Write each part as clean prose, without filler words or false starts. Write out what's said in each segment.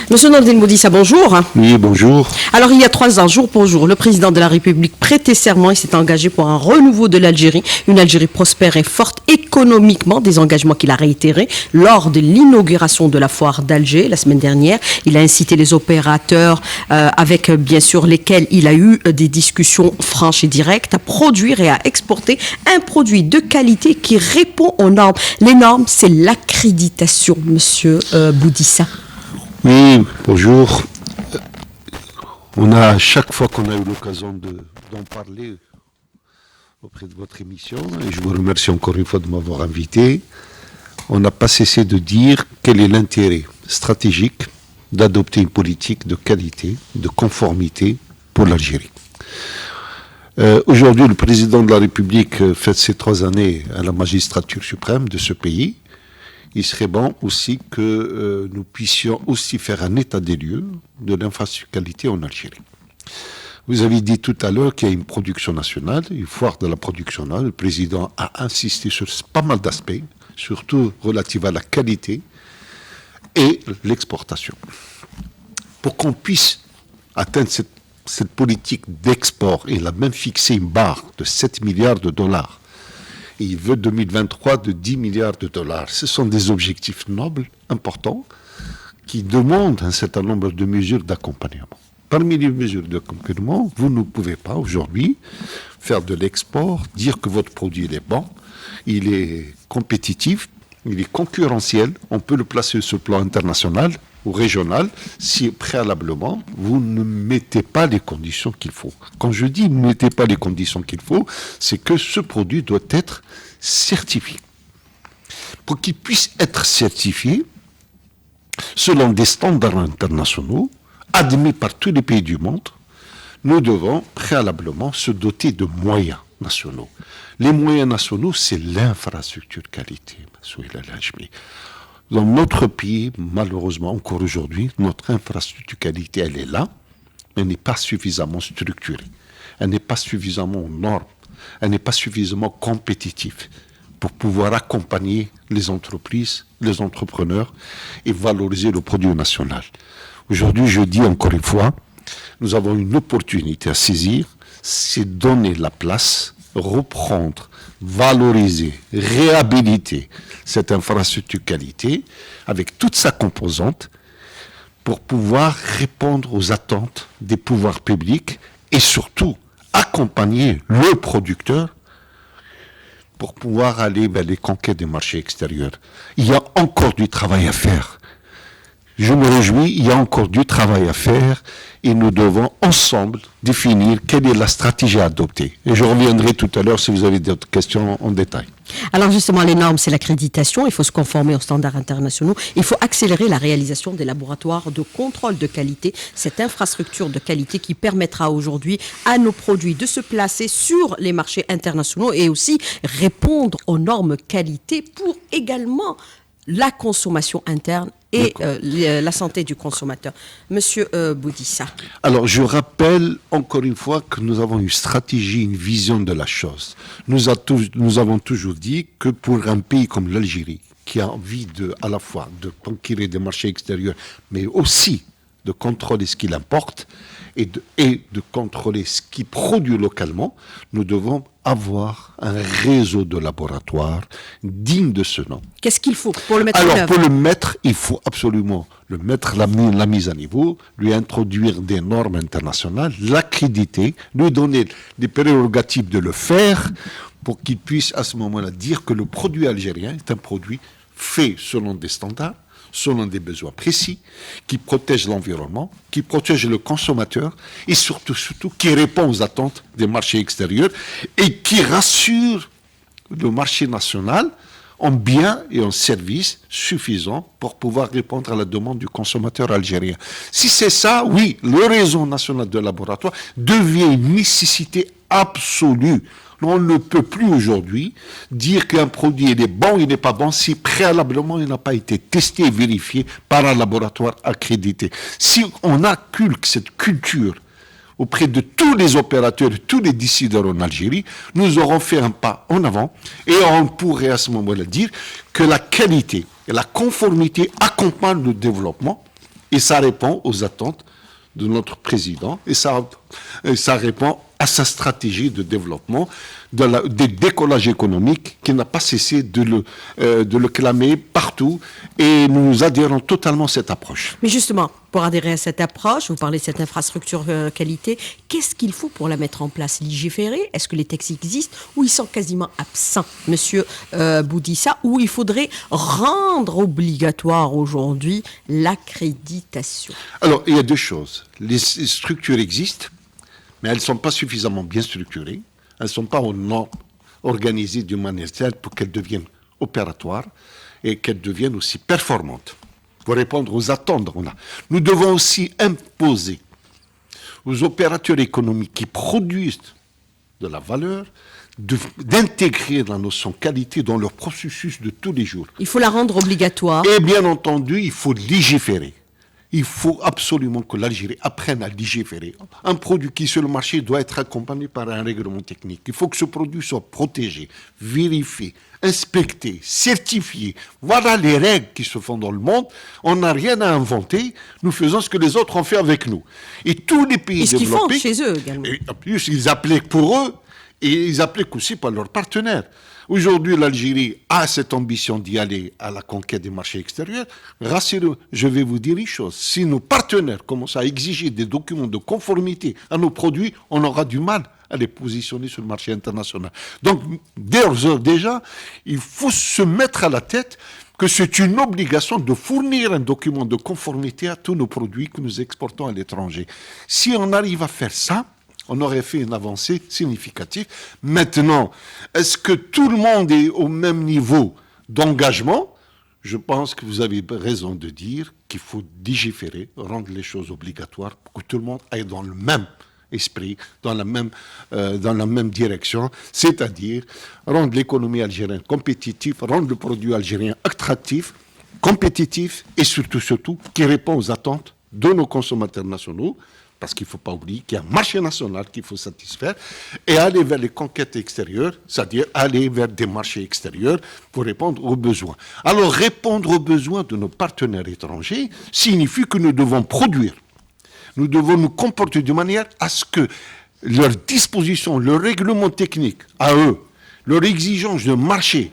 Monsieur Nordine Boudissa, bonjour. Oui, bonjour. Alors, il y a 3 ans, jour pour jour, le président de la République prêtait serment et s'est engagé pour un renouveau de l'Algérie, une Algérie prospère et forte économiquement, des engagements qu'il a réitérés lors de l'inauguration de la foire d'Alger la semaine dernière. Il a incité les opérateurs, avec bien sûr lesquels il a eu des discussions franches et directes, à produire et à exporter un produit de qualité qui répond aux normes. Les normes, c'est l'accréditation, monsieur Boudissa. Oui, bonjour. Chaque fois qu'on a eu l'occasion d'en parler auprès de votre émission, et je vous remercie encore une fois de m'avoir invité, on n'a pas cessé de dire quel est l'intérêt stratégique d'adopter une politique de qualité, de conformité pour l'Algérie. Aujourd'hui, le président de la République fête ses 3 années à la magistrature suprême de ce pays. Il serait bon aussi que nous puissions aussi faire un état des lieux de l'infrastructure qualité en Algérie. Vous avez dit tout à l'heure qu'il y a une production nationale, une foire de la production nationale. Le président a insisté sur pas mal d'aspects, surtout relatifs à la qualité et l'exportation. Pour qu'on puisse atteindre cette politique d'export, il a même fixé une barre de 7 milliards de dollars. Et il veut 2023 de 10 milliards de dollars. Ce sont des objectifs nobles, importants, qui demandent un certain nombre de mesures d'accompagnement. Parmi les mesures d'accompagnement, vous ne pouvez pas aujourd'hui faire de l'export, dire que votre produit il est bon, il est compétitif, il est concurrentiel, on peut le placer sur le plan international ou régional si préalablement vous ne mettez pas les conditions qu'il faut. Quand je dis ne mettez pas les conditions qu'il faut, c'est que ce produit doit être certifié. Pour qu'il puisse être certifié selon des standards internationaux admis par tous les pays du monde, nous devons préalablement se doter de moyens nationaux. Les moyens nationaux, c'est l'infrastructure qualité. Dans notre pays, malheureusement, encore aujourd'hui, notre infrastructure qualité, elle est là, mais elle n'est pas suffisamment structurée. Elle n'est pas suffisamment aux normes. Elle n'est pas suffisamment compétitive pour pouvoir accompagner les entreprises, les entrepreneurs et valoriser le produit national. Aujourd'hui, je dis encore une fois, nous avons une opportunité à saisir, c'est donner la place, reprendre, valoriser, réhabiliter cette infrastructure qualité avec toute sa composante pour pouvoir répondre aux attentes des pouvoirs publics et surtout accompagner le producteur pour pouvoir aller vers les conquêtes des marchés extérieurs. Il y a encore du travail à faire. Je me réjouis, il y a encore du travail à faire et nous devons ensemble définir quelle est la stratégie à adopter. Et je reviendrai tout à l'heure si vous avez d'autres questions en détail. Alors justement, les normes, c'est l'accréditation. Il faut se conformer aux standards internationaux. Il faut accélérer la réalisation des laboratoires de contrôle de qualité, cette infrastructure de qualité qui permettra aujourd'hui à nos produits de se placer sur les marchés internationaux et aussi répondre aux normes qualité pour également la consommation interne et la santé du consommateur. Monsieur Boudissa. Alors, je rappelle encore une fois que nous avons une stratégie, une vision de la chose. Nous avons toujours dit que pour un pays comme l'Algérie, qui a envie à la fois de conquérir des marchés extérieurs, mais aussi de contrôler ce qu'il importe et de contrôler ce qu'il produit localement, nous devons avoir un réseau de laboratoires digne de ce nom. Qu'est-ce qu'il faut pour le mettre en œuvre ? Alors, pour le mettre, il faut absolument le mettre, la mise à niveau, lui introduire des normes internationales, l'accréditer, lui donner des prérogatives de le faire pour qu'il puisse à ce moment-là dire que le produit algérien est un produit fait selon des standards, selon des besoins précis, qui protège l'environnement, qui protège le consommateur et surtout qui répond aux attentes des marchés extérieurs et qui rassure le marché national en biens et en services suffisants pour pouvoir répondre à la demande du consommateur algérien. Si c'est ça, oui, le réseau national de laboratoire devient une nécessité absolue. On ne peut plus aujourd'hui dire qu'un produit il est bon, il n'est pas bon, si préalablement il n'a pas été testé et vérifié par un laboratoire accrédité. Si on inculque cette culture auprès de tous les opérateurs, tous les décideurs en Algérie, nous aurons fait un pas en avant et on pourrait à ce moment-là dire que la qualité et la conformité accompagnent le développement Et ça répond aux attentes de notre président et ça répond à sa stratégie de développement, de décollage économique qui n'a pas cessé de le clamer partout et nous adhérons totalement à cette approche. Mais justement, pour adhérer à cette approche, vous parlez de cette infrastructure qualité, qu'est-ce qu'il faut pour la mettre en place? Légiférer? Est-ce que les textes existent ou ils sont quasiment absents, Monsieur Boudissa, ou il faudrait rendre obligatoire aujourd'hui l'accréditation? Alors, il y a deux choses. Les structures existent, mais elles ne sont pas suffisamment bien structurées. Elles ne sont pas organisées d'une manière telle pour qu'elles deviennent opératoires et qu'elles deviennent aussi performantes pour répondre aux attentes qu'on a. Nous devons aussi imposer aux opérateurs économiques qui produisent de la valeur d'intégrer la notion qualité dans leur processus de tous les jours. Il faut la rendre obligatoire. Et bien entendu, il faut légiférer. Il faut absolument que l'Algérie apprenne à légiférer. Un produit qui est sur le marché doit être accompagné par un règlement technique. Il faut que ce produit soit protégé, vérifié, inspecté, certifié. Voilà les règles qui se font dans le monde. On n'a rien à inventer. Nous faisons ce que les autres ont fait avec nous. Et tous les pays Et ce qu'ils développés... font chez eux également. Et en plus, ils appliquent pour eux et ils appliquent aussi par leurs partenaires. Aujourd'hui, l'Algérie a cette ambition d'y aller à la conquête des marchés extérieurs. Rassurez-vous, je vais vous dire une chose. Si nos partenaires commencent à exiger des documents de conformité à nos produits, on aura du mal à les positionner sur le marché international. Donc, déjà, il faut se mettre à la tête que c'est une obligation de fournir un document de conformité à tous nos produits que nous exportons à l'étranger. Si on arrive à faire ça, on aurait fait une avancée significative. Maintenant, est-ce que tout le monde est au même niveau d'engagement? Je pense que vous avez raison de dire qu'il faut légiférer, rendre les choses obligatoires pour que tout le monde aille dans le même esprit, dans la même direction, c'est-à-dire rendre l'économie algérienne compétitive, rendre le produit algérien attractif, compétitif et surtout qui répond aux attentes de nos consommateurs nationaux. Parce qu'il ne faut pas oublier qu'il y a un marché national qu'il faut satisfaire et aller vers les conquêtes extérieures, c'est-à-dire aller vers des marchés extérieurs pour répondre aux besoins. Alors, répondre aux besoins de nos partenaires étrangers signifie que nous devons produire. Nous devons nous comporter de manière à ce que leurs dispositions, leur règlement technique à eux, leur exigence de marché,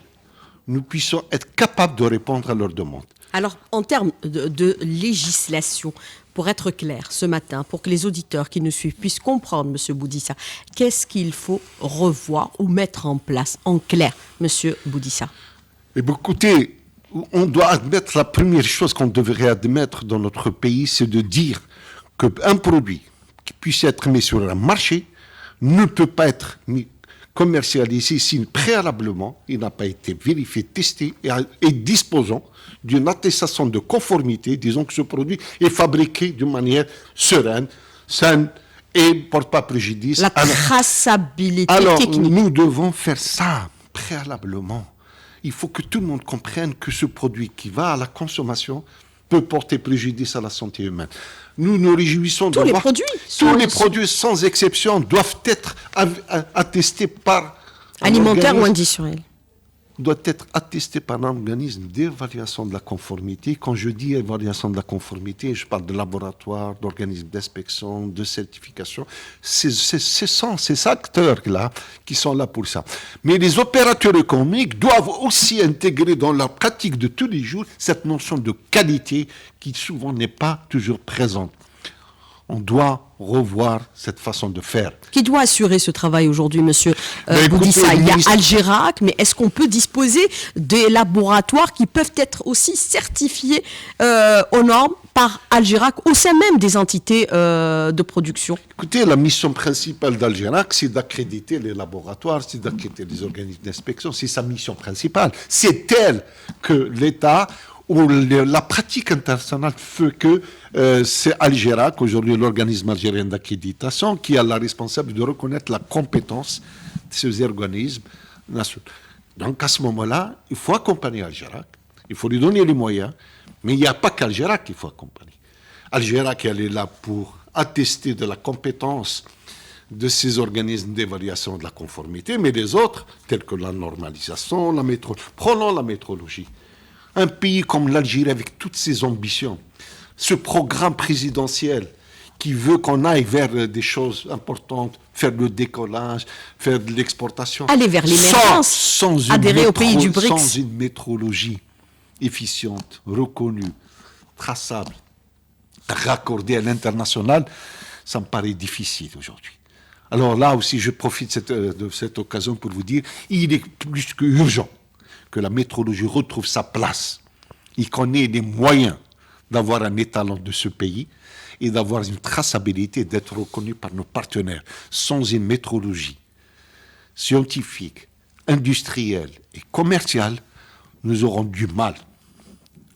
nous puissions être capables de répondre à leurs demandes. Alors, en termes de législation, pour être clair ce matin, pour que les auditeurs qui nous suivent puissent comprendre, M. Boudissa, qu'est-ce qu'il faut revoir ou mettre en place en clair, M. Boudissa? Eh bien, écoutez, on doit admettre, la première chose qu'on devrait admettre dans notre pays, c'est de dire qu'un produit qui puisse être mis sur un marché ne peut pas être mis commercialisé si préalablement il n'a pas été vérifié, testé et disposant d'une attestation de conformité, disons que ce produit est fabriqué d'une manière sereine, saine et ne porte pas préjudice. La traçabilité Alors, technique. nous devons faire ça préalablement. Il faut que tout le monde comprenne que ce produit qui va à la consommation peut porter préjudice à la santé humaine. Nous nous réjouissons de voir... Tous les produits, sans exception, doivent être attestés par... Alimentaire ou industriel? Doit être attesté par un organisme d'évaluation de la conformité. Quand je dis évaluation de la conformité, je parle de laboratoire, d'organismes d'inspection, de certification. C'est ces acteurs-là qui sont là pour ça. Mais les opérateurs économiques doivent aussi intégrer dans leur pratique de tous les jours cette notion de qualité qui souvent n'est pas toujours présente. On doit revoir cette façon de faire. Qui doit assurer ce travail aujourd'hui, monsieur Boudissa? Il y a Algérac, mais est-ce qu'on peut disposer des laboratoires qui peuvent être aussi certifiés aux normes par Algérac au sein même des entités de production? Écoutez, la mission principale d'Algérac, c'est d'accréditer les laboratoires, c'est d'accréditer les organismes d'inspection, c'est sa mission principale. C'est elle que l'État... où la pratique internationale fait que c'est Algérac, aujourd'hui l'organisme algérien d'accréditation, qui a la responsabilité de reconnaître la compétence de ces organismes nationaux. Donc à ce moment-là, il faut accompagner Algérac, il faut lui donner les moyens, mais il n'y a pas qu'Algérac qu'il faut accompagner. Algérac, elle est là pour attester de la compétence de ces organismes d'évaluation de la conformité, mais les autres, tels que la normalisation, la métrologie. Prenons la métrologie. Un pays comme l'Algérie, avec toutes ses ambitions, ce programme présidentiel qui veut qu'on aille vers des choses importantes, faire le décollage, faire de l'exportation. Aller vers l'émergence, adhérer au pays du BRICS. Sans une métrologie efficiente, reconnue, traçable, raccordée à l'international, ça me paraît difficile aujourd'hui. Alors là aussi, je profite de cette occasion pour vous dire, il est plus qu'urgent que la métrologie retrouve sa place. Il connaît les moyens d'avoir un étalon de ce pays et d'avoir une traçabilité, d'être reconnu par nos partenaires. Sans une métrologie scientifique, industrielle et commerciale, nous aurons du mal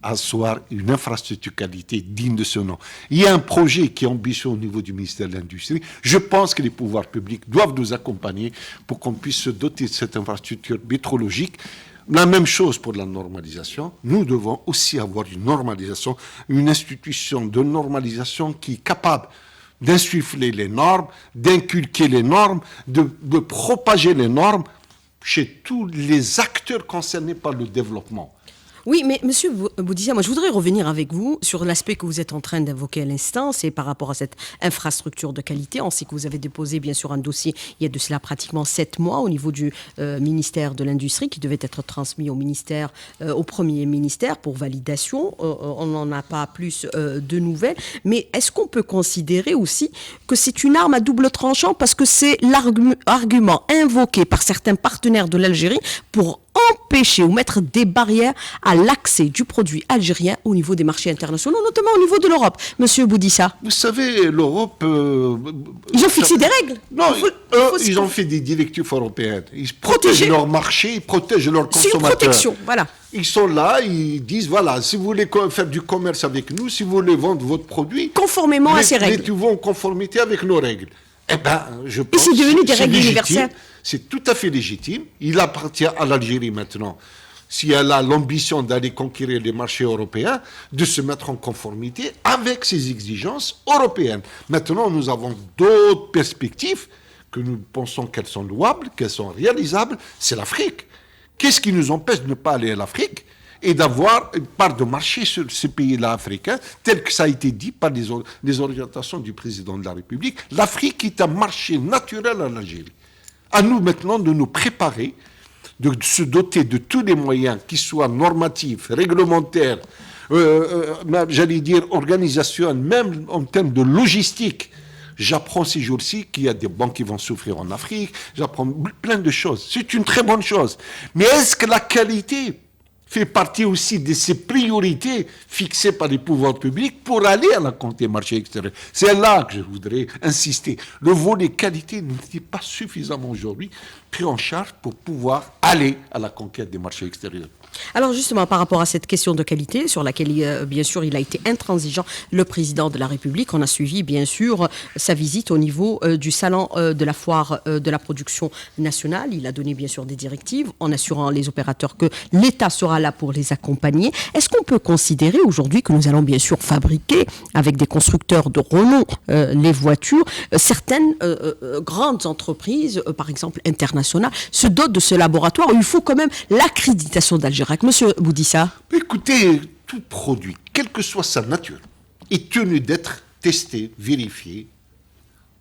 à asseoir une infrastructure qualité digne de ce nom. Il y a un projet qui est ambitieux au niveau du ministère de l'Industrie. Je pense que les pouvoirs publics doivent nous accompagner pour qu'on puisse se doter de cette infrastructure métrologique. La même chose pour la normalisation. Nous devons aussi avoir une normalisation, une institution de normalisation qui est capable d'insuffler les normes, d'inculquer les normes, de propager les normes chez tous les acteurs concernés par le développement. Oui, mais Monsieur Boudissa, moi je voudrais revenir avec vous sur l'aspect que vous êtes en train d'invoquer à l'instant, c'est par rapport à cette infrastructure de qualité. On sait que vous avez déposé bien sûr un dossier il y a de cela pratiquement 7 mois au niveau du ministère de l'Industrie qui devait être transmis au ministère, au premier ministère pour validation. On n'en a pas plus de nouvelles. Mais est-ce qu'on peut considérer aussi que c'est une arme à double tranchant parce que c'est l'argument invoqué par certains partenaires de l'Algérie pour empêcher ou mettre des barrières à l'accès du produit algérien au niveau des marchés internationaux, notamment au niveau de l'Europe. Monsieur Boudissa. Vous savez, l'Europe... ils ont fixé des règles. Non, ils ont fait des directives européennes. Ils protègent leur marché, ils protègent leurs consommateurs. C'est une protection, voilà. Ils sont là, ils disent, voilà, si vous voulez faire du commerce avec nous, si vous voulez vendre votre produit... Conformément à ces règles. Mettez-vous en conformité avec nos règles. Eh bien, je pense et c'est devenu des règles légitime, universelles. C'est tout à fait légitime. Il appartient à l'Algérie maintenant, si elle a l'ambition d'aller conquérir les marchés européens, de se mettre en conformité avec ces exigences européennes. Maintenant, nous avons d'autres perspectives que nous pensons qu'elles sont louables, qu'elles sont réalisables. C'est l'Afrique. Qu'est-ce qui nous empêche de ne pas aller à l'Afrique et d'avoir une part de marché sur ces pays-là africains, tel que ça a été dit par les orientations du président de la République. L'Afrique est un marché naturel à l'Algérie. À nous maintenant de nous préparer, de se doter de tous les moyens qui soient normatifs, réglementaires, j'allais dire organisationnels, même en termes de logistique. J'apprends ces jours-ci qu'il y a des banques qui vont souffrir en Afrique, j'apprends plein de choses. C'est une très bonne chose. Mais est-ce que la qualité fait partie aussi de ces priorités fixées par les pouvoirs publics pour aller à la conquête des marchés extérieurs? C'est là que je voudrais insister. Le volet qualité n'est pas suffisamment aujourd'hui pris en charge pour pouvoir aller à la conquête des marchés extérieurs. Alors justement, par rapport à cette question de qualité, sur laquelle, bien sûr, il a été intransigeant, le président de la République, on a suivi, bien sûr, sa visite au niveau du salon de la foire de la production nationale. Il a donné, bien sûr, des directives en assurant les opérateurs que l'État sera là pour les accompagner. Est-ce qu'on peut considérer aujourd'hui que nous allons, bien sûr, fabriquer, avec des constructeurs de renom, les voitures, certaines grandes entreprises, par exemple internationales, se dotent de ce laboratoire où il faut quand même l'accréditation d'Algérie. Monsieur Boudissa. Écoutez, tout produit, quelle que soit sa nature, est tenu d'être testé, vérifié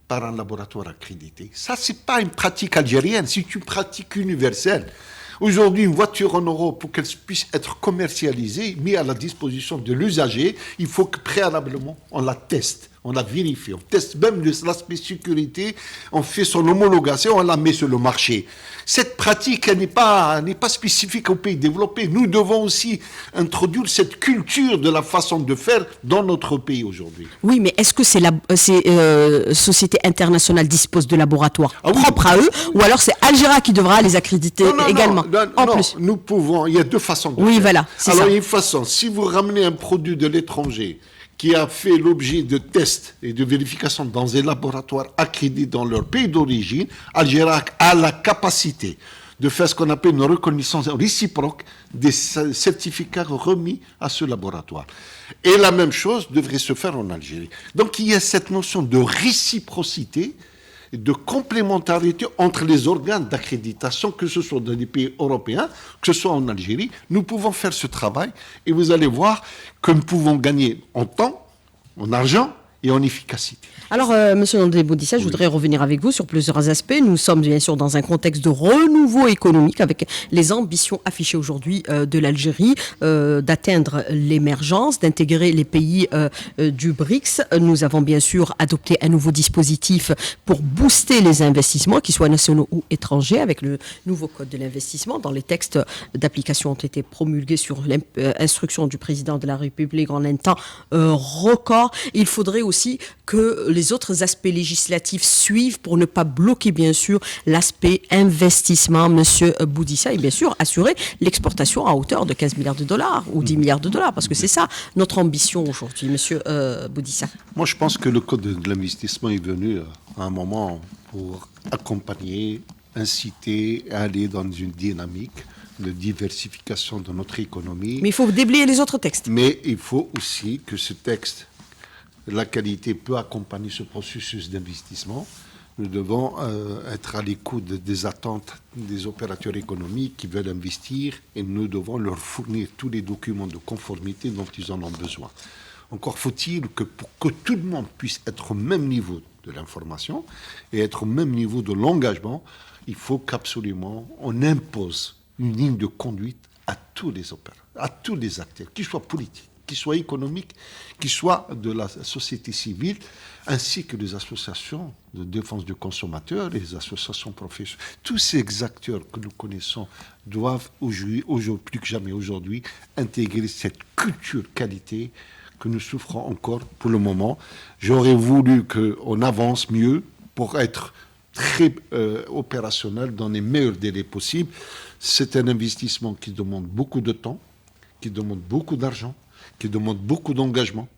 par un laboratoire accrédité. Ça, ce n'est pas une pratique algérienne, c'est une pratique universelle. Aujourd'hui, une voiture en Europe, pour qu'elle puisse être commercialisée, mise à la disposition de l'usager, il faut que préalablement, on la teste, on la vérifie, on teste même l'aspect sécurité, on fait son homologation, on la met sur le marché. Cette pratique, elle n'est pas spécifique aux pays développés. Nous devons aussi introduire cette culture de la façon de faire dans notre pays aujourd'hui. Oui, mais est-ce que ces sociétés internationales disposent de laboratoires propres à eux, ou alors c'est Algérie qui devra les accréditer également? Plus. Nous pouvons, il y a deux façons de faire. Oui, voilà, c'est alors, ça. Une façon, si vous ramenez un produit de l'étranger qui a fait l'objet de tests et de vérifications dans un laboratoire accrédité dans leur pays d'origine, Algérie a la capacité de faire ce qu'on appelle une reconnaissance réciproque des certificats remis à ce laboratoire. Et la même chose devrait se faire en Algérie. Donc il y a cette notion de réciprocité, de complémentarité entre les organes d'accréditation, que ce soit dans les pays européens, que ce soit en Algérie. Nous pouvons faire ce travail et vous allez voir que nous pouvons gagner en temps, en argent et en efficacité. Alors, Monsieur Nandé Boudissa, je voudrais revenir avec vous sur plusieurs aspects. Nous sommes bien sûr dans un contexte de renouveau économique avec les ambitions affichées aujourd'hui de l'Algérie d'atteindre l'émergence, d'intégrer les pays du BRICS. Nous avons bien sûr adopté un nouveau dispositif pour booster les investissements, qu'ils soient nationaux ou étrangers, avec le nouveau code de l'investissement. Dans les textes d'application ont été promulgués sur l'instruction du président de la République en un temps record. Il faudrait aussi que les autres aspects législatifs suivent pour ne pas bloquer, bien sûr, l'aspect investissement, Monsieur Boudissa, et bien sûr assurer l'exportation à hauteur de 15 milliards de dollars ou 10 milliards de dollars, parce que c'est ça notre ambition aujourd'hui, Monsieur Boudissa. Moi, je pense que le code de l'investissement est venu à un moment pour accompagner, inciter à aller dans une dynamique de diversification de notre économie. Mais il faut déblayer les autres textes. Mais il faut aussi que ce texte, la qualité peut accompagner ce processus d'investissement. Nous devons être à l'écoute des attentes des opérateurs économiques qui veulent investir et nous devons leur fournir tous les documents de conformité dont ils en ont besoin. Encore faut-il que pour que tout le monde puisse être au même niveau de l'information et être au même niveau de l'engagement, il faut qu'absolument on impose une ligne de conduite à tous les opérateurs, à tous les acteurs, qu'ils soient politiques, qu'ils soient économiques, qu'ils soient de la société civile, ainsi que les associations de défense du consommateur et les associations professionnelles. Tous ces acteurs que nous connaissons doivent aujourd'hui, plus que jamais aujourd'hui, intégrer cette culture qualité que nous souffrons encore pour le moment. J'aurais voulu qu'on avance mieux pour être très opérationnel dans les meilleurs délais possibles. C'est un investissement qui demande beaucoup de temps, qui demande beaucoup d'argent, qui demande beaucoup d'engagement.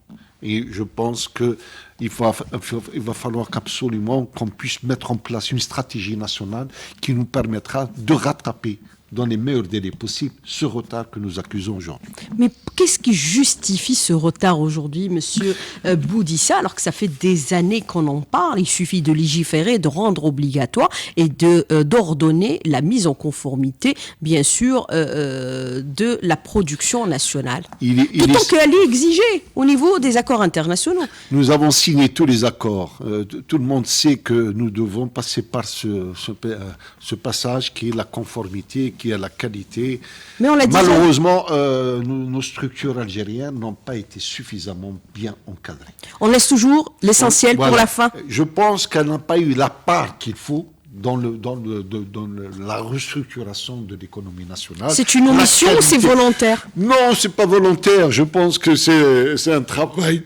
Et je pense qu'il va falloir qu'absolument qu'on puisse mettre en place une stratégie nationale qui nous permettra de rattraper dans les meilleurs délais possibles ce retard que nous accusons aujourd'hui. Mais qu'est-ce qui justifie ce retard aujourd'hui, Monsieur Boudissa, alors que ça fait des années qu'on en parle? Il suffit de légiférer, de rendre obligatoire et d'ordonner la mise en conformité, bien sûr, de la production nationale. Autant qu'elle est exigée au niveau des accords internationaux. Nous avons signé tous les accords. Tout le monde sait que nous devons passer par ce passage qui est la conformité, qui est la qualité. Mais on l'a dit. Malheureusement, nos structures algériennes n'ont pas été suffisamment bien encadrées. On laisse toujours l'essentiel pour la fin. Je pense qu'elle n'a pas eu la part qu'il faut dans la restructuration de l'économie nationale. C'est une omission ou c'est volontaire? Non, c'est pas volontaire. Je pense que c'est un travail,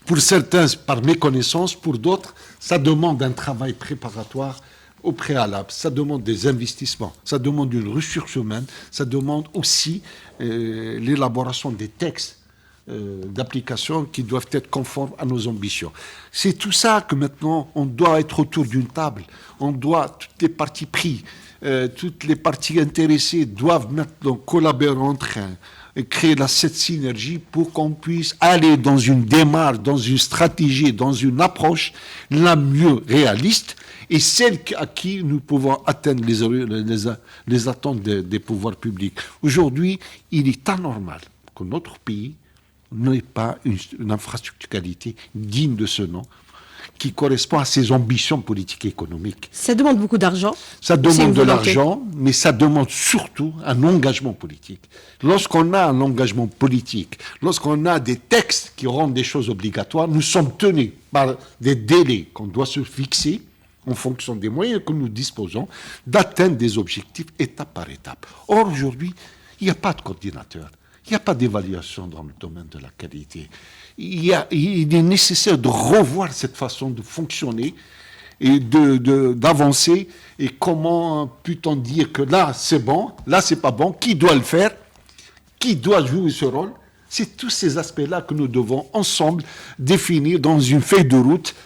pour certains, par méconnaissance, pour d'autres, ça demande un travail préparatoire au préalable, ça demande des investissements, ça demande une ressource humaine, ça demande aussi l'élaboration des textes d'application qui doivent être conformes à nos ambitions. C'est tout ça que maintenant on doit être autour d'une table, toutes les parties prises, toutes les parties intéressées doivent maintenant collaborer entre eux et créer cette synergie pour qu'on puisse aller dans une démarche, dans une stratégie, dans une approche la mieux réaliste et celle à qui nous pouvons atteindre les attentes des pouvoirs publics. Aujourd'hui, il est anormal que notre pays n'ait pas une infrastructure qualité digne de ce nom, qui correspond à ses ambitions politiques et économiques. Ça demande beaucoup d'argent. Ça demande de l'argent, mais ça demande surtout un engagement politique. Lorsqu'on a un engagement politique, lorsqu'on a des textes qui rendent des choses obligatoires, nous sommes tenus par des délais qu'on doit se fixer en fonction des moyens que nous disposons, d'atteindre des objectifs étape par étape. Or, aujourd'hui, il n'y a pas de coordinateur. Il n'y a pas d'évaluation dans le domaine de la qualité. Il est nécessaire de revoir cette façon de fonctionner et d'avancer. Et comment peut-on dire que là, c'est bon, là, c'est pas bon, qui doit le faire, qui doit jouer ce rôle? C'est tous ces aspects-là que nous devons ensemble définir dans une feuille de route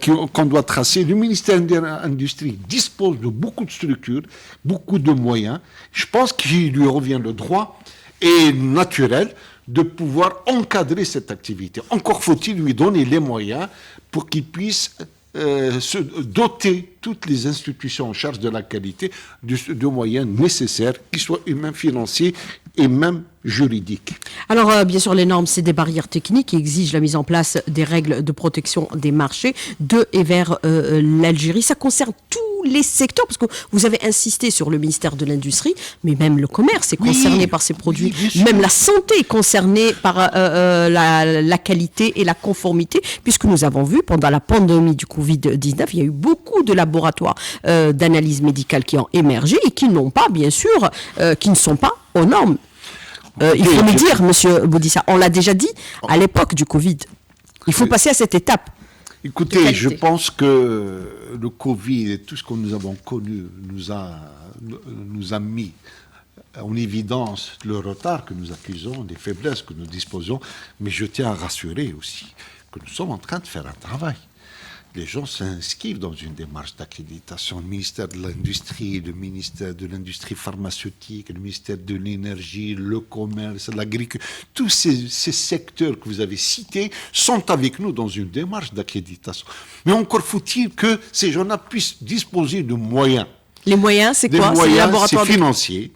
qu'on doit tracer. Le ministère de l'Industrie dispose de beaucoup de structures, beaucoup de moyens. Je pense qu'il lui revient le droit et naturel de pouvoir encadrer cette activité. Encore faut-il lui donner les moyens pour qu'il puisse se doter toutes les institutions en charge de la qualité de moyens nécessaires, qu'ils soient humains, financiers et même juridiques. Alors, bien sûr, les normes, c'est des barrières techniques qui exigent la mise en place des règles de protection des marchés de et vers l'Algérie. Ça concerne tous les secteurs, parce que vous avez insisté sur le ministère de l'Industrie, mais même le commerce est concerné par ces produits. Même la santé est concernée par la qualité et la conformité, puisque nous avons vu, pendant la pandémie du Covid-19, il y a eu beaucoup de laboratoires d'analyse médicale qui ont émergé et qui n'ont pas, bien sûr, qui ne sont pas aux normes. Il faut le dire, Monsieur Boudissa, on l'a déjà dit à l'époque du Covid. Il faut passer à cette étape. Écoutez, je pense que le Covid et tout ce que nous avons connu nous a mis en évidence le retard que nous accusons, les faiblesses que nous disposons, mais je tiens à rassurer aussi que nous sommes en train de faire un travail. Les gens s'inscrivent dans une démarche d'accréditation. Le ministère de l'Industrie, le ministère de l'Industrie pharmaceutique, le ministère de l'Énergie, le commerce, l'agriculture, tous ces secteurs que vous avez cités sont avec nous dans une démarche d'accréditation. Mais encore faut-il que ces gens-là puissent disposer de moyens. Les moyens, c'est quoi? Des moyens, c'est financier.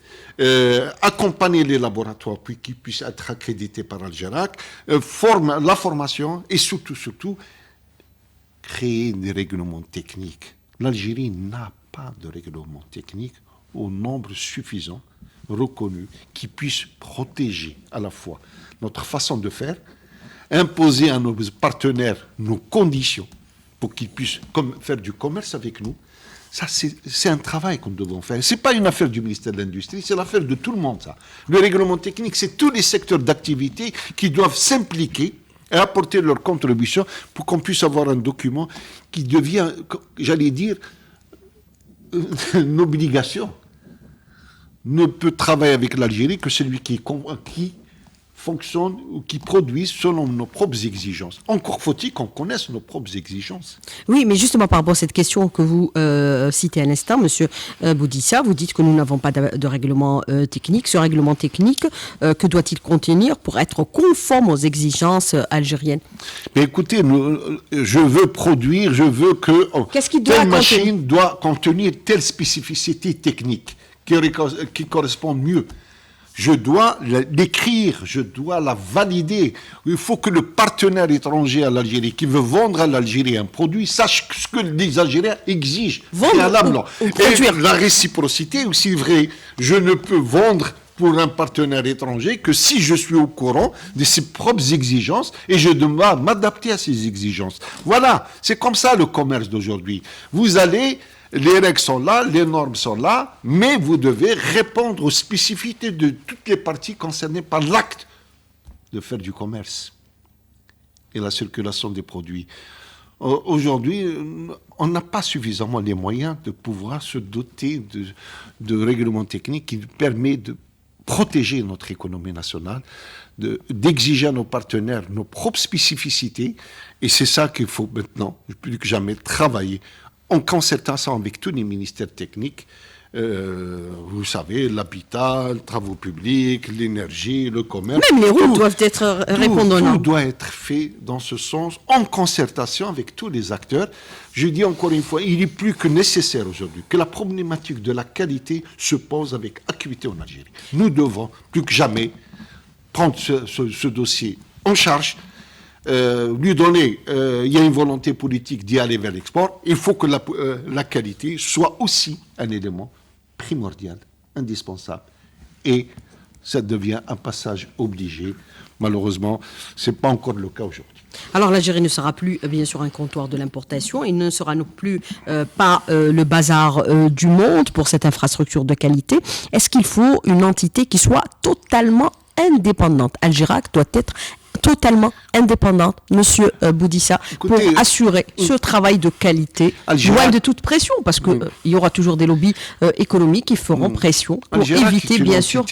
Accompagner les laboratoires pour qu'ils puissent être accrédités par Algerac, la formation et surtout, créer des règlements techniques. L'Algérie n'a pas de règlement technique au nombre suffisant, reconnu, qui puisse protéger à la fois notre façon de faire, imposer à nos partenaires nos conditions pour qu'ils puissent faire du commerce avec nous. Ça, c'est un travail que nous devons faire. Ce n'est pas une affaire du ministère de l'Industrie, c'est l'affaire de tout le monde, ça. Le règlement technique, c'est tous les secteurs d'activité qui doivent s'impliquer et apporter leur contribution pour qu'on puisse avoir un document qui devient, j'allais dire, une obligation. Ne peut travailler avec l'Algérie que celui qui fonctionne ou qui produit selon nos propres exigences. Encore faut-il qu'on connaisse nos propres exigences. Oui, mais justement par rapport à cette question que vous citez à l'instant, Monsieur Boudissa, vous dites que nous n'avons pas de règlement technique. Ce règlement technique, que doit-il contenir pour être conforme aux exigences algériennes? Mais écoutez, je veux que telle machine doit contenir telle spécificité technique qui correspond mieux. Je dois l'écrire, je dois la valider. Il faut que le partenaire étranger à l'Algérie qui veut vendre à l'Algérie un produit sache ce que les Algériens exigent préalablement. Et la réciprocité aussi vraie. Je ne peux vendre pour un partenaire étranger que si je suis au courant de ses propres exigences et je dois m'adapter à ses exigences. Voilà, c'est comme ça le commerce d'aujourd'hui. Les règles sont là, les normes sont là, mais vous devez répondre aux spécificités de toutes les parties concernées par l'acte de faire du commerce et la circulation des produits. Aujourd'hui, on n'a pas suffisamment les moyens de pouvoir se doter de règlements techniques qui permettent de protéger notre économie nationale, d'exiger à nos partenaires nos propres spécificités, et c'est ça qu'il faut maintenant, plus que jamais, travailler en concertation avec tous les ministères techniques, vous savez, l'habitat, les travaux publics, l'énergie, le commerce. Même les routes doivent être répondant. Tout doit être fait dans ce sens, en concertation avec tous les acteurs. Je dis encore une fois, il est plus que nécessaire aujourd'hui que la problématique de la qualité se pose avec acuité en Algérie. Nous devons, plus que jamais, prendre ce dossier en charge, lui donner, il y a une volonté politique d'y aller vers l'export, il faut que la qualité soit aussi un élément primordial, indispensable, et ça devient un passage obligé. Malheureusement, ce n'est pas encore le cas aujourd'hui. Alors l'Algérie ne sera plus, bien sûr, un comptoir de l'importation, il ne sera non plus pas le bazar du monde pour cette infrastructure de qualité. Est-ce qu'il faut une entité qui soit totalement indépendante? Algerac doit être totalement indépendante, Monsieur Boudissa, pour assurer ce travail de qualité, loin de toute pression, parce qu'il y aura toujours des lobbies économiques qui feront pression pour éviter, bien sûr...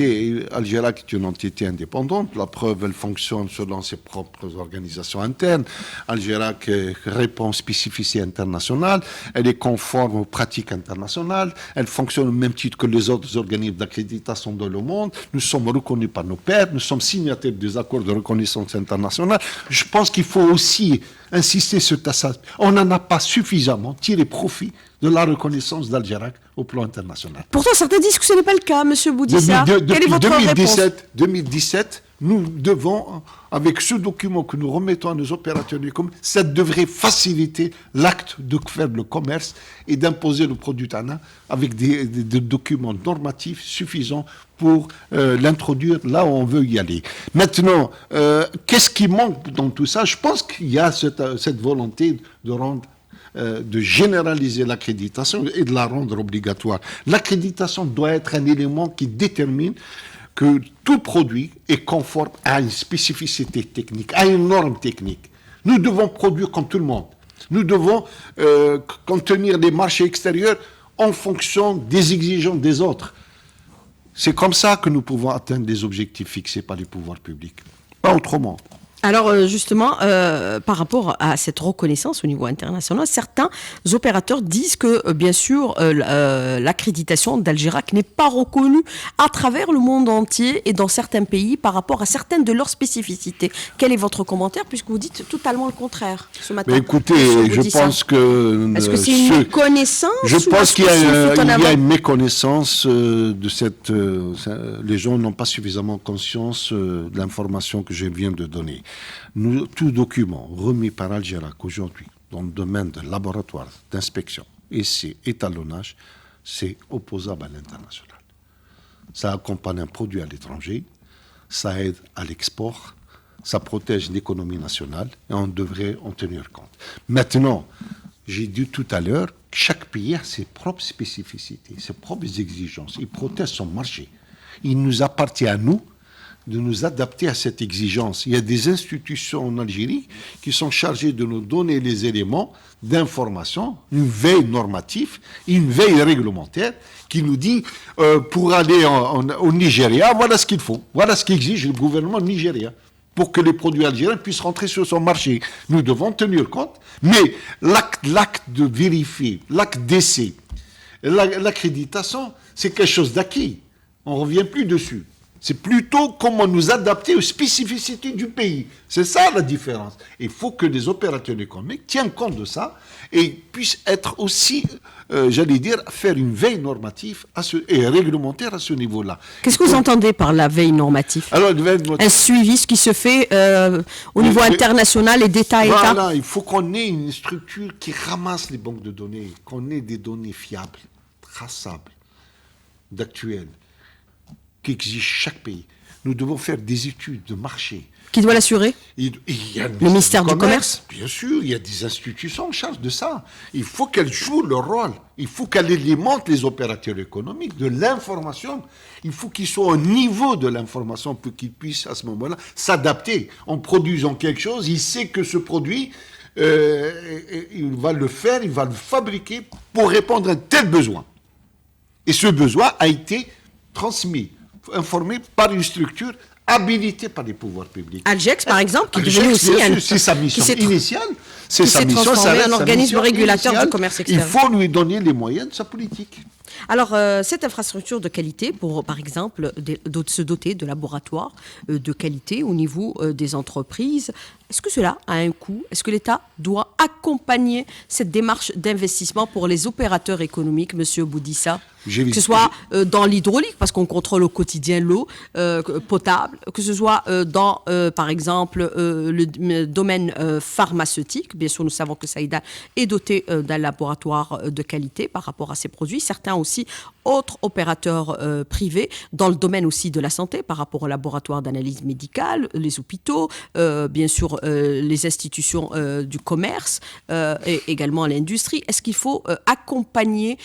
Algerac est une entité indépendante, la preuve, elle fonctionne selon ses propres organisations internes. Algerac répond aux spécificités internationales, elle est conforme aux pratiques internationales, elle fonctionne au même titre que les autres organismes d'accréditation dans le monde, nous sommes reconnus par nos pairs, nous sommes signataires des accords de reconnaissance reconnaissance internationale. Je pense qu'il faut aussi insister sur ça. On n'en a pas suffisamment tiré profit de la reconnaissance d'Al-Jarak au plan international. Pourtant, certains disent que ce n'est pas le cas, M. Boudissa. Quelle est votre réponse ? 2017, nous devons, avec ce document que nous remettons à nos opérateurs économiques, ça devrait faciliter l'acte de faire le commerce et d'imposer le produit TANA avec des documents normatifs suffisants pour l'introduire là où on veut y aller. Maintenant, qu'est-ce qui manque dans tout ça ? Je pense qu'il y a cette volonté de rendre de généraliser l'accréditation et de la rendre obligatoire. L'accréditation doit être un élément qui détermine que tout produit est conforme à une spécificité technique, à une norme technique. Nous devons produire comme tout le monde. Nous devons contenir les marchés extérieurs en fonction des exigences des autres. C'est comme ça que nous pouvons atteindre les objectifs fixés par les pouvoirs publics. Pas autrement. Alors justement, par rapport à cette reconnaissance au niveau international, certains opérateurs disent que bien sûr l'accréditation d'Al-Jarak n'est pas reconnue à travers le monde entier et dans certains pays par rapport à certaines de leurs spécificités. Quel est votre commentaire puisque vous dites totalement le contraire ce matin? Mais écoutez, je pense que... Est-ce que c'est une méconnaissance? Je pense qu'il y a une méconnaissance de cette... les gens n'ont pas suffisamment conscience de l'information que je viens de donner. Tout document remis par Al-Jarak aujourd'hui dans le domaine de laboratoire, d'inspection, essai, étalonnage, c'est opposable à l'international. Ça accompagne un produit à l'étranger, ça aide à l'export, ça protège l'économie nationale et on devrait en tenir compte. Maintenant, j'ai dit tout à l'heure que chaque pays a ses propres spécificités, ses propres exigences. Il protège son marché. Il nous appartient à nous de nous adapter à cette exigence. Il y a des institutions en Algérie qui sont chargées de nous donner les éléments d'information, une veille normative, une veille réglementaire qui nous dit pour aller au Nigeria, voilà ce qu'il faut, voilà ce qu'exige le gouvernement nigérien pour que les produits algériens puissent rentrer sur son marché. Nous devons tenir compte, mais l'acte de vérifier, l'acte d'essai, l'accréditation, c'est quelque chose d'acquis. On ne revient plus dessus. C'est plutôt comment nous adapter aux spécificités du pays. C'est ça la différence. Il faut que les opérateurs économiques tiennent compte de ça et puissent être aussi, faire une veille normative et réglementaire à ce niveau-là. Qu'est-ce que vous entendez par la veille normative ? Alors, un suivi, ce qui se fait au niveau international et d'État à État. Voilà, il faut qu'on ait une structure qui ramasse les banques de données, qu'on ait des données fiables, traçables, d'actuelles, qu'exige chaque pays. Nous devons faire des études de marché. Qui doit l'assurer ? Il y a le ministère du Commerce. Bien sûr, il y a des institutions en charge de ça. Il faut qu'elles jouent leur rôle. Il faut qu'elles alimentent les opérateurs économiques de l'information. Il faut qu'ils soient au niveau de l'information pour qu'ils puissent, à ce moment-là, s'adapter. En produisant quelque chose, il sait que ce produit, il va le faire, il va le fabriquer pour répondre à un tel besoin. Et ce besoin a été transmis, informé par une structure habilitée par les pouvoirs publics. Algex, par exemple, qui est devenu aussi c'est sa mission initiale. C'est sa mission, transformé en organisme régulateur du commerce extérieur. Il faut lui donner les moyens de sa politique. Alors, cette infrastructure de qualité, pour, par exemple, se doter de laboratoires de qualité au niveau des entreprises, est-ce que cela a un coût ? Est-ce que l'État doit accompagner cette démarche d'investissement pour les opérateurs économiques, M. Boudissa ? Que ce soit dans l'hydraulique, parce qu'on contrôle au quotidien l'eau potable, que ce soit dans, par exemple, le domaine pharmaceutique. Bien sûr, nous savons que Saïda est doté d'un laboratoire de qualité par rapport à ses produits. Certains aussi, autres opérateurs privés, dans le domaine aussi de la santé, par rapport au laboratoire d'analyse médicale, les hôpitaux, bien sûr, les institutions du commerce et également l'industrie. Est-ce qu'il faut accompagner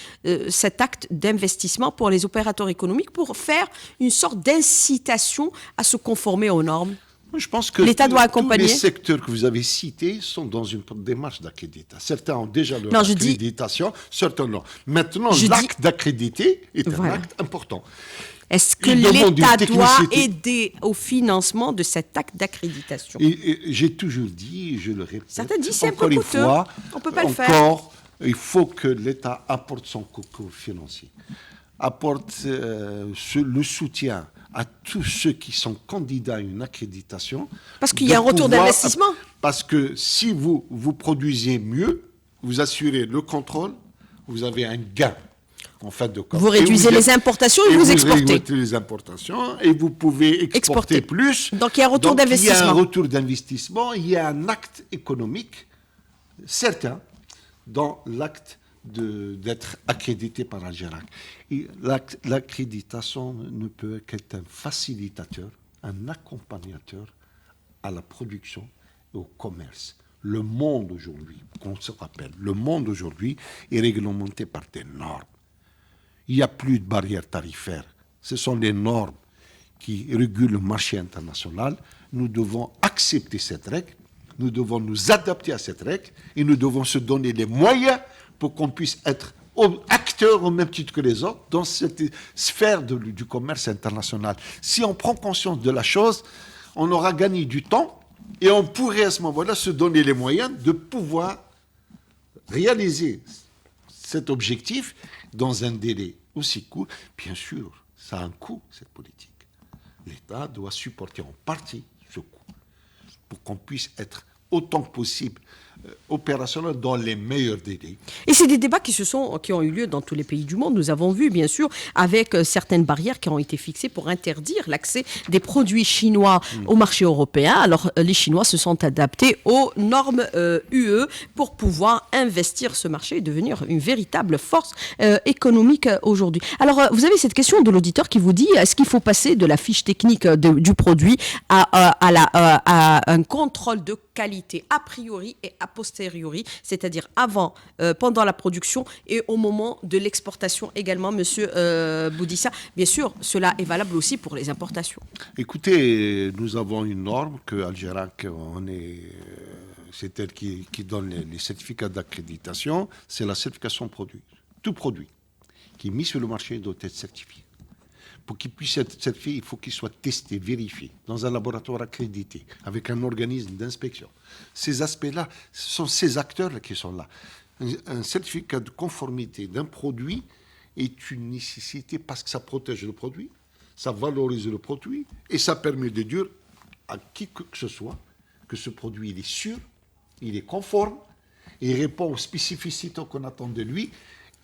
cet acte d'investissement pour les opérateurs économiques pour faire une sorte d'incitation à se conformer aux normes ? Je pense que l'État doit accompagner. Tous les secteurs que vous avez cités sont dans une démarche d'accréditation. Certains ont déjà leur accréditation, certains non. Maintenant, l'acte d'accréditer est un acte important. Est-ce que l'État doit aider au financement de cet acte d'accréditation ? Et j'ai toujours dit, je le répète, certains disent c'est un peu coûteux, on ne peut pas le faire. Encore, il faut que l'État apporte son concours financier, apporte le soutien à tous ceux qui sont candidats à une accréditation. Parce qu'il y a un retour d'investissement. Parce que si vous produisez mieux, vous assurez le contrôle, vous avez un gain. En fait de compte. Vous réduisez les importations et vous exportez. Vous réduisez les importations et vous pouvez exporter plus. Donc il y a un retour d'investissement. Il y a un retour d'investissement, il y a un acte économique certain dans l'acte d'être accrédité par Algerac. L'accréditation ne peut qu'être un facilitateur, un accompagnateur à la production et au commerce. Le monde aujourd'hui, qu'on se rappelle, le monde aujourd'hui est réglementé par des normes. Il n'y a plus de barrières tarifaires. Ce sont les normes qui régulent le marché international. Nous devons accepter cette règle, nous devons nous adapter à cette règle et nous devons se donner les moyens pour qu'on puisse être acteurs au même titre que les autres dans cette sphère du commerce international. Si on prend conscience de la chose, on aura gagné du temps et on pourrait à ce moment-là se donner les moyens de pouvoir réaliser cet objectif dans un délai aussi court. Bien sûr, ça a un coût, cette politique. L'État doit supporter en partie ce coût pour qu'on puisse être autant que possible opérationnel dans les meilleurs délais. Et c'est des débats qui ont eu lieu dans tous les pays du monde. Nous avons vu, bien sûr, avec certaines barrières qui ont été fixées pour interdire l'accès des produits chinois au marché européen. Alors, les Chinois se sont adaptés aux normes UE pour pouvoir investir ce marché et devenir une véritable force économique aujourd'hui. Alors, vous avez cette question de l'auditeur qui vous dit, est-ce qu'il faut passer de la fiche technique du produit à un contrôle de qualité a priori et a posteriori, c'est-à-dire avant, pendant la production et au moment de l'exportation également, Monsieur Boudissa. Bien sûr, cela est valable aussi pour les importations. Écoutez, nous avons une norme que Algerac, c'est elle qui donne les certificats d'accréditation, c'est la certification produit. Tout produit qui est mis sur le marché doit être certifié. Pour qu'il puisse être certifié, il faut qu'il soit testé, vérifié, dans un laboratoire accrédité, avec un organisme d'inspection. Ces aspects-là, ce sont ces acteurs-là qui sont là. Un certificat de conformité d'un produit est une nécessité parce que ça protège le produit, ça valorise le produit, et ça permet de dire à qui que ce soit que ce produit il est sûr, il est conforme, il répond aux spécificités qu'on attend de lui.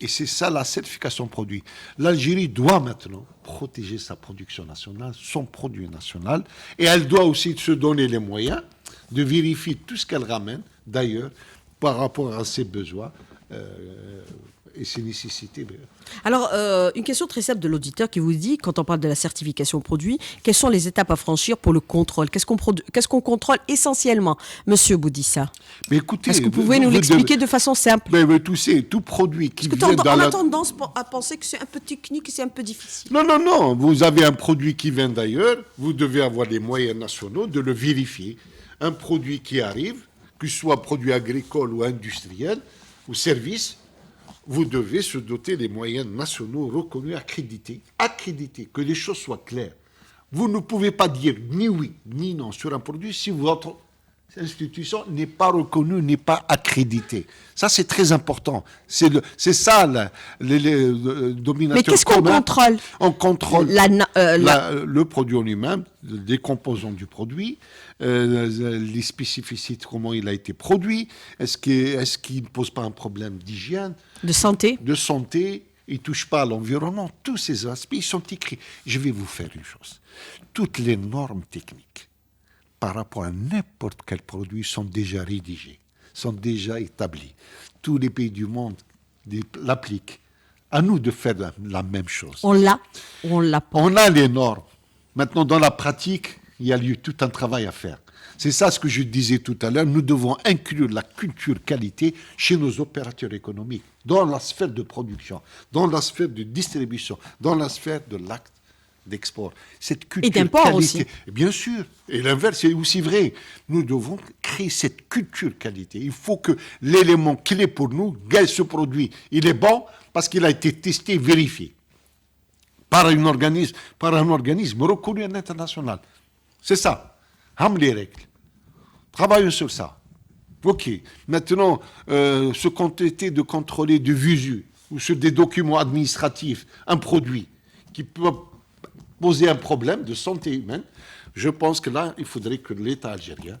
Et c'est ça la certification produit. L'Algérie doit maintenant protéger sa production nationale, son produit national, et elle doit aussi se donner les moyens de vérifier tout ce qu'elle ramène, d'ailleurs, par rapport à ses besoins et ses nécessités. Alors, une question très simple de l'auditeur qui vous dit, quand on parle de la certification produit, quelles sont les étapes à franchir pour le contrôle ? Qu'est-ce qu'on contrôle essentiellement, Monsieur Boudissa ? Mais écoutez, est-ce que vous pouvez nous l'expliquer de façon simple ? Mais tout produit qui vient on a tendance à penser que c'est un peu technique et c'est un peu difficile. Non. Vous avez un produit qui vient d'ailleurs, vous devez avoir les moyens nationaux de le vérifier. Un produit qui arrive, que ce soit produit agricole ou industriel ou service, vous devez se doter des moyens nationaux reconnus, accrédités, que les choses soient claires. Vous ne pouvez pas dire ni oui ni non sur un produit si votre institution n'est pas reconnue, n'est pas accréditée. Ça, c'est très important. C'est ça, les dominateurs. Mais qu'est-ce qu'on contrôle ? On contrôle le produit en lui-même, les composants du produit, les spécificités, comment il a été produit, est-ce qu'il ne pose pas un problème d'hygiène, de santé, il ne touche pas à l'environnement. Tous ces aspects ils sont écrits. Je vais vous faire une chose. Toutes les normes techniques par rapport à n'importe quel produit sont déjà rédigées, sont déjà établies. Tous les pays du monde l'appliquent. À nous de faire la même chose. On l'a ou on l'a pas ? On a les normes. Maintenant, dans la pratique, il y a tout un travail à faire. C'est ça ce que je disais tout à l'heure. Nous devons inclure la culture qualité chez nos opérateurs économiques, dans la sphère de production, dans la sphère de distribution, dans la sphère de l'acte d'export. Cette culture et d'import qualité, aussi. Bien sûr. Et l'inverse est aussi vrai. Nous devons créer cette culture qualité. Il faut que l'élément clé pour nous, ce produit, il est bon parce qu'il a été testé, vérifié par un organisme reconnu à l'international. C'est ça. Les règles. Travaillons sur ça. OK. Maintenant, se contenter de contrôler de visu ou sur des documents administratifs un produit qui peut poser un problème de santé humaine, je pense que là, il faudrait que l'État algérien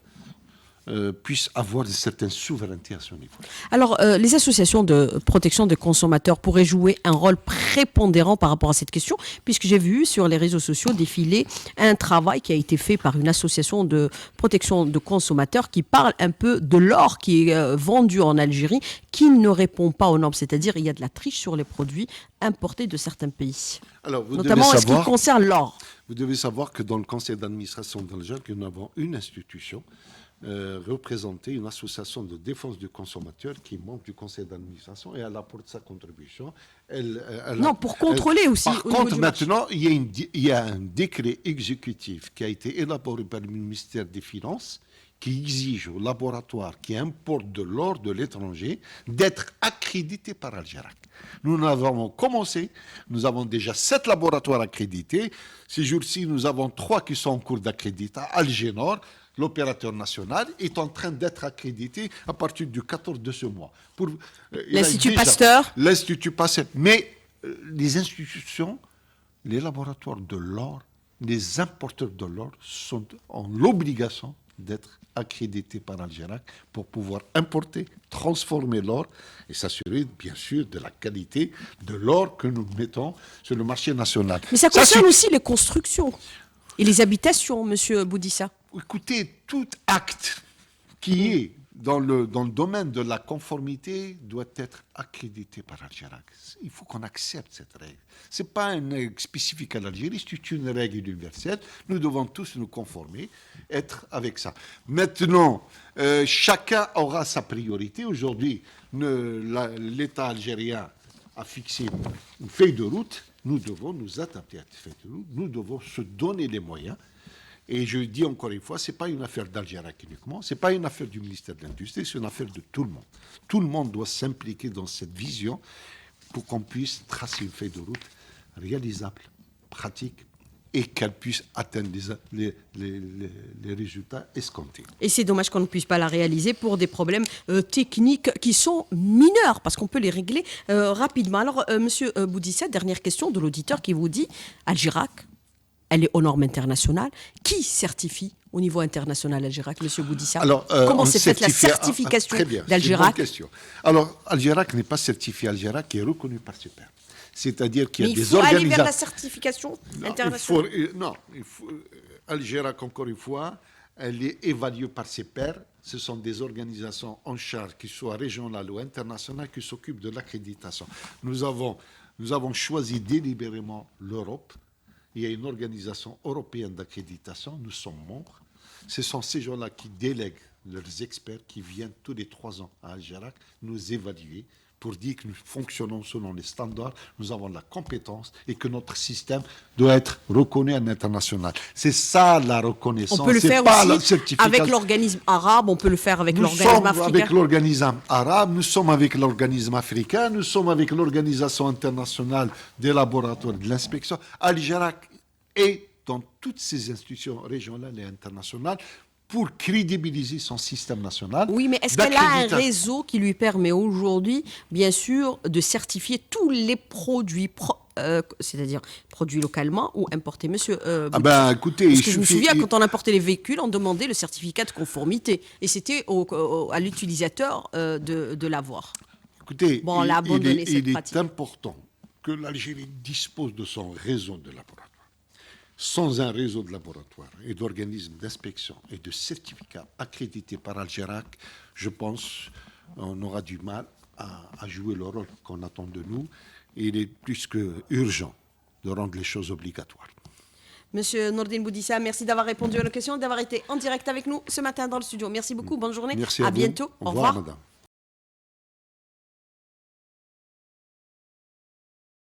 puisse avoir une certaine souveraineté à ce niveau. Alors, les associations de protection des consommateurs pourraient jouer un rôle prépondérant par rapport à cette question, puisque j'ai vu sur les réseaux sociaux défiler un travail qui a été fait par une association de protection de consommateurs qui parle un peu de l'or qui est vendu en Algérie, qui ne répond pas aux normes, c'est-à-dire il y a de la triche sur les produits importés de certains pays. Alors, notamment en ce qui concerne l'or. Vous devez savoir que dans le conseil d'administration d'Alger, nous avons une institution représenter une association de défense du consommateur qui est membre du conseil d'administration et elle apporte sa contribution. Pour contrôler aussi. Par contre, maintenant, il y a un décret exécutif qui a été élaboré par le ministère des Finances qui exige aux laboratoires qui importent de l'or de l'étranger d'être accrédités par Algerac. Nous avons commencé, nous avons déjà 7 laboratoires accrédités. Ces jours-ci, nous avons 3 qui sont en cours d'accréditation. Algénor, l'opérateur national, est en train d'être accrédité à partir du 14 de ce mois. L'Institut Pasteur. L'Institut Pasteur. Mais les institutions, les laboratoires de l'or, les importeurs de l'or sont en l'obligation d'être accrédités par Algerac pour pouvoir importer, transformer l'or et s'assurer bien sûr de la qualité de l'or que nous mettons sur le marché national. Mais ça concerne aussi les constructions et les habitations, Monsieur Boudissa. Écoutez, tout acte qui est dans le domaine de la conformité doit être accrédité par Algerac. Il faut qu'on accepte cette règle. Ce n'est pas une règle spécifique à l'Algérie, c'est une règle universelle. Nous devons tous nous conformer, être avec ça. Maintenant, chacun aura sa priorité. Aujourd'hui, l'État algérien a fixé une feuille de route. Nous devons nous adapter à cette feuille de route. Nous devons se donner les moyens. Et je dis encore une fois, ce n'est pas une affaire d'Algérie uniquement, ce n'est pas une affaire du ministère de l'Industrie, c'est une affaire de tout le monde. Tout le monde doit s'impliquer dans cette vision pour qu'on puisse tracer une feuille de route réalisable, pratique, et qu'elle puisse atteindre les résultats escomptés. Et c'est dommage qu'on ne puisse pas la réaliser pour des problèmes techniques qui sont mineurs, parce qu'on peut les régler rapidement. Alors, Monsieur Boudissa, dernière question de l'auditeur qui vous dit, Algerac, elle est aux normes internationales. Qui certifie au niveau international Algerac, M. Boudissa? Alors, comment s'est faite la certification d'Algerac? Question. Alors, Algerac n'est pas certifié. Algerac est reconnu par ses pairs. C'est-à-dire qu'il y a des organisations... Mais il faut aller vers la certification internationale. Algerac, encore une fois, elle est évaluée par ses pairs. Ce sont des organisations en charge, qu'ils soient régionales ou internationales, qui s'occupent de l'accréditation. Nous avons choisi délibérément l'Europe. Il y a une organisation européenne d'accréditation, nous sommes membres. Ce sont ces gens-là qui délèguent leurs experts qui viennent tous les 3 ans à Algerac nous évaluer pour dire que nous fonctionnons selon les standards, nous avons la compétence et que notre système doit être reconnu à l'international. C'est ça la reconnaissance. On peut le faire aussi avec l'organisme arabe, on peut le faire avec l'organisme africain. Nous sommes avec l'organisme arabe, nous sommes avec l'organisme africain, nous sommes avec l'organisation internationale des laboratoires de l'inspection. Algerac est dans toutes ces institutions régionales et internationales pour crédibiliser son système national. Oui, mais est-ce qu'elle a un réseau qui lui permet aujourd'hui, bien sûr, de certifier tous les produits, c'est-à-dire produits localement ou importés? Monsieur écoutez, parce que je me souviens, quand on importait les véhicules, on demandait le certificat de conformité. Et c'était à l'utilisateur de l'avoir. Écoutez, bon, on l'a abandonné, cette pratique. Il est important que l'Algérie dispose de son réseau de laboratoires. Sans un réseau de laboratoires et d'organismes d'inspection et de certificats accrédités par Algerac, je pense qu'on aura du mal à jouer le rôle qu'on attend de nous. Et il est plus qu'urgent de rendre les choses obligatoires. Monsieur Nordine Boudissa, merci d'avoir répondu à nos questions, d'avoir été en direct avec nous ce matin dans le studio. Merci beaucoup, bonne journée, merci à bientôt, au revoir, madame.